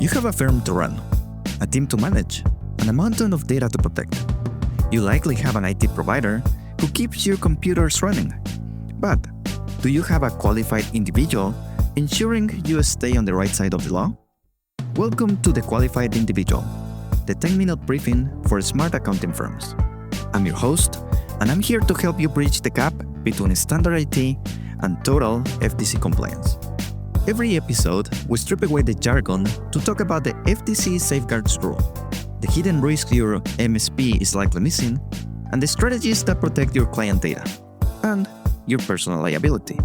You have a firm to run, a team to manage, and a mountain of data to protect. You likely have an IT provider who keeps your computers running. But do you have a qualified individual ensuring you stay on the right side of the law? Welcome to The Qualified Individual, the 10-minute briefing for smart accounting firms. I'm your host, and I'm here to help you bridge the gap between standard IT and total FTC compliance. Every episode, we strip away the jargon to talk about the FTC Safeguards Rule, the hidden risks your MSP is likely missing, and the strategies that protect your client data and your personal liability.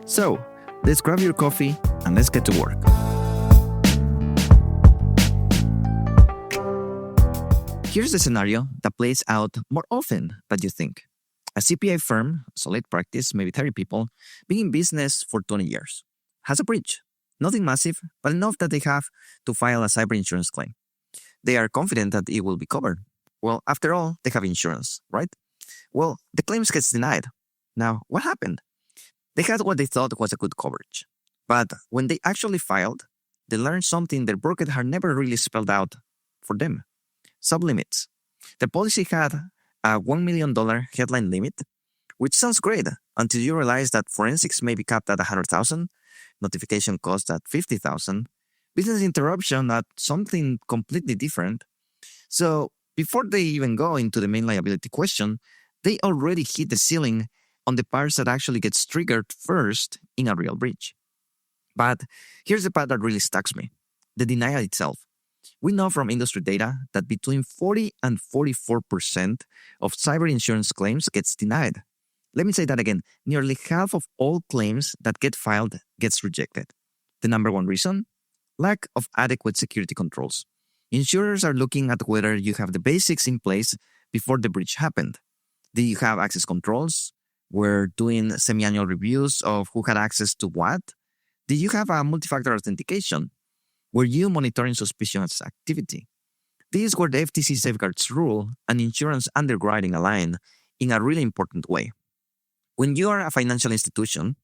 So, let's grab your coffee and let's get to work. Here's the scenario that plays out more often than you think. A CPA firm, solid practice, maybe 30 people, been in business for 20 years, has a breach. Nothing massive, but enough that they have to file a cyber insurance claim. They are confident that it will be covered. Well, after all, they have insurance, right? Well, the claims gets denied. Now, what happened? They had what they thought was a good coverage. But when they actually filed, they learned something their broker had never really spelled out for them. Sublimits. The policy had a $1 million headline limit, which sounds great until you realize that forensics may be capped at $100,000, notification cost at $50,000, business interruption at something completely different. So before they even go into the main liability question, they already hit the ceiling on the parts that actually gets triggered first in a real breach. But here's the part that really stacks me, the denial itself. We know from industry data that between 40 and 44% of cyber insurance claims gets denied. Let me say that again. Nearly half of all claims that get filed gets rejected. The number one reason? Lack of adequate security controls. Insurers are looking at whether you have the basics in place before the breach happened. Do you have access controls? We're doing semi-annual reviews of who had access to what? Do you have a multi-factor authentication? Were you monitoring suspicious activity? This is where the FTC Safeguards Rule and insurance underwriting align in a really important way. When you are a financial institution,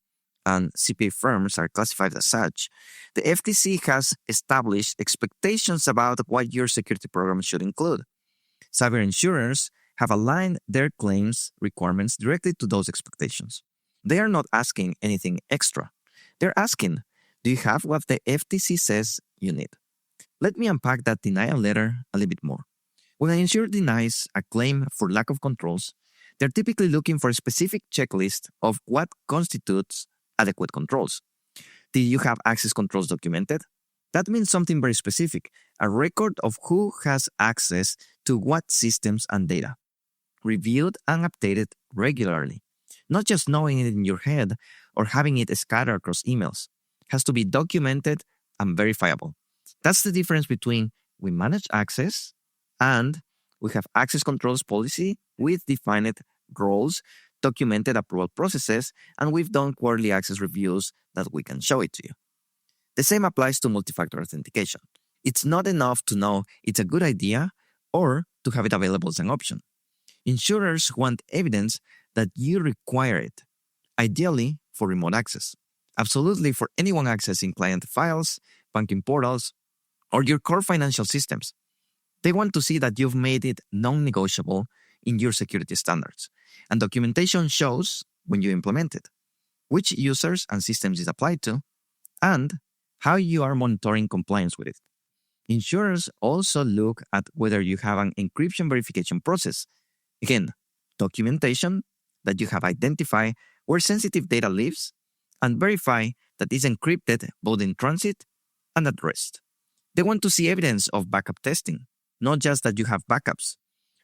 and CPA firms are classified as such, the FTC has established expectations about what your security program should include. Cyber insurers have aligned their claims requirements directly to those expectations. They are not asking anything extra. They're asking, do you have what the FTC says you need? Let me unpack that denial letter a little bit more. When an insurer denies a claim for lack of controls, they're typically looking for a specific checklist of what constitutes adequate controls. Do you have access controls documented? That means something very specific, a record of who has access to what systems and data, reviewed and updated regularly, not just knowing it in your head or having it scattered across emails. It has to be documented and verifiable. That's the difference between we manage access and we have access controls policy with defined roles, documented approval processes, and we've done quarterly access reviews that we can show it to you. The same applies to multi-factor authentication. It's not enough to know it's a good idea or to have it available as an option. Insurers want evidence that you require it, ideally for remote access, absolutely for anyone accessing client files, banking portals, or your core financial systems. They want to see that you've made it non-negotiable in your security standards, and documentation shows when you implement it, which users and systems it applied to, and how you are monitoring compliance with it. Insurers also look at whether you have an encryption verification process. Again, documentation that you have identified where sensitive data lives and verify that it's encrypted both in transit and at rest. They want to see evidence of backup testing, not just that you have backups,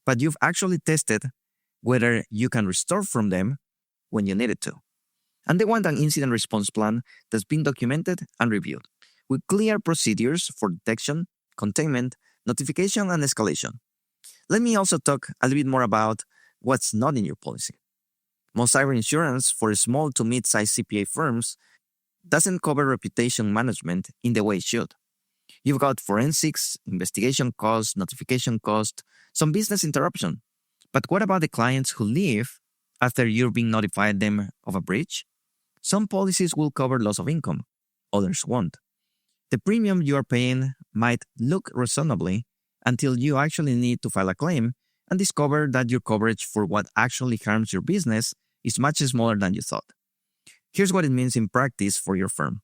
but you've actually tested whether you can restore from them when you need it to. And they want an incident response plan that's been documented and reviewed, with clear procedures for detection, containment, notification, and escalation. Let me also talk a little bit more about what's not in your policy. Most cyber insurance for small to mid-sized CPA firms doesn't cover reputation management in the way it should. You've got forensics, investigation costs, notification cost, some business interruption. But what about the clients who leave after you've been notified them of a breach? Some policies will cover loss of income, others won't. The premium you are paying might look reasonably until you actually need to file a claim and discover that your coverage for what actually harms your business is much smaller than you thought. Here's what it means in practice for your firm.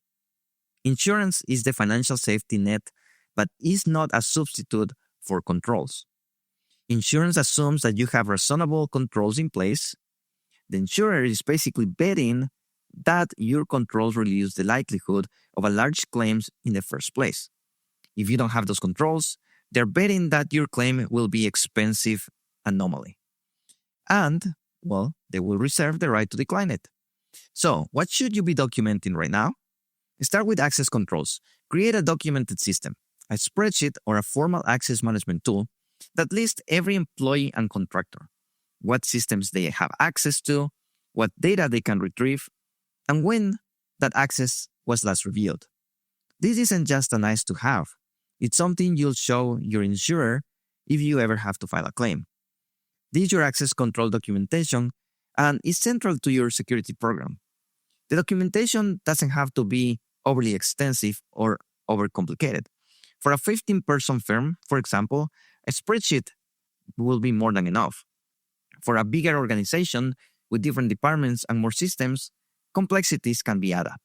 Insurance is the financial safety net, but is not a substitute for controls. Insurance assumes that you have reasonable controls in place. The insurer is basically betting that your controls reduce the likelihood of a large claims in the first place. If you don't have those controls, they're betting that your claim will be expensive anomaly. And, well, they will reserve the right to decline it. So, what should you be documenting right now? Start with access controls. Create a documented system, a spreadsheet or a formal access management tool that lists every employee and contractor, what systems they have access to, what data they can retrieve, and when that access was last reviewed. This isn't just a nice to have. It's something you'll show your insurer if you ever have to file a claim. This is your access control documentation and is central to your security program. The documentation doesn't have to be overly extensive or overcomplicated. For a 15-person firm, for example, a spreadsheet will be more than enough. For a bigger organization with different departments and more systems, complexities can be added up.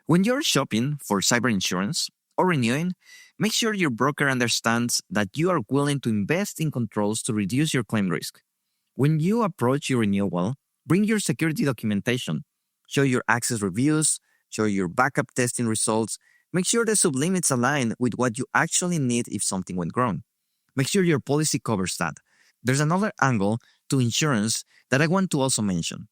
When you're shopping for cyber insurance or renewing, make sure your broker understands that you are willing to invest in controls to reduce your claim risk. When you approach your renewal, bring your security documentation, show your access reviews, show your backup testing results, make sure the sublimits align with what you actually need if something went wrong. Make sure your policy covers that. There's another angle to insurance that I want to also mention.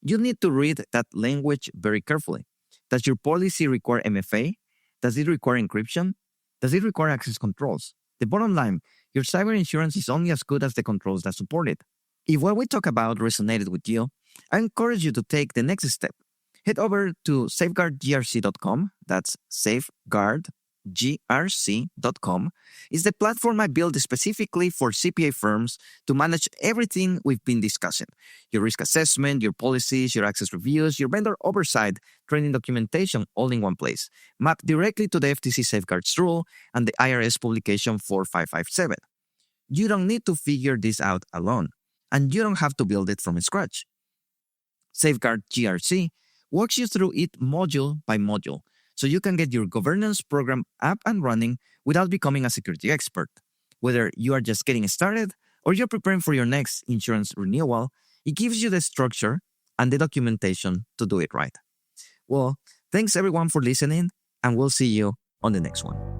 You need to read that language very carefully. Does your policy require MFA? Does it require encryption? Does it require access controls? The bottom line, your cyber insurance is only as good as the controls that support it. If what we talk about resonated with you, I encourage you to take the next step. Head over to safeguardgrc.com. That's safeguardgrc.com. It's the platform I built specifically for CPA firms to manage everything we've been discussing. Your risk assessment, your policies, your access reviews, your vendor oversight, training documentation, all in one place. Mapped directly to the FTC Safeguards rule and the IRS publication 4557. You don't need to figure this out alone, and you don't have to build it from scratch. Safeguard GRC walks you through it module by module, so you can get your governance program up and running without becoming a security expert. Whether you are just getting started or you're preparing for your next insurance renewal, it gives you the structure and the documentation to do it right. Well, thanks everyone for listening, and we'll see you on the next one.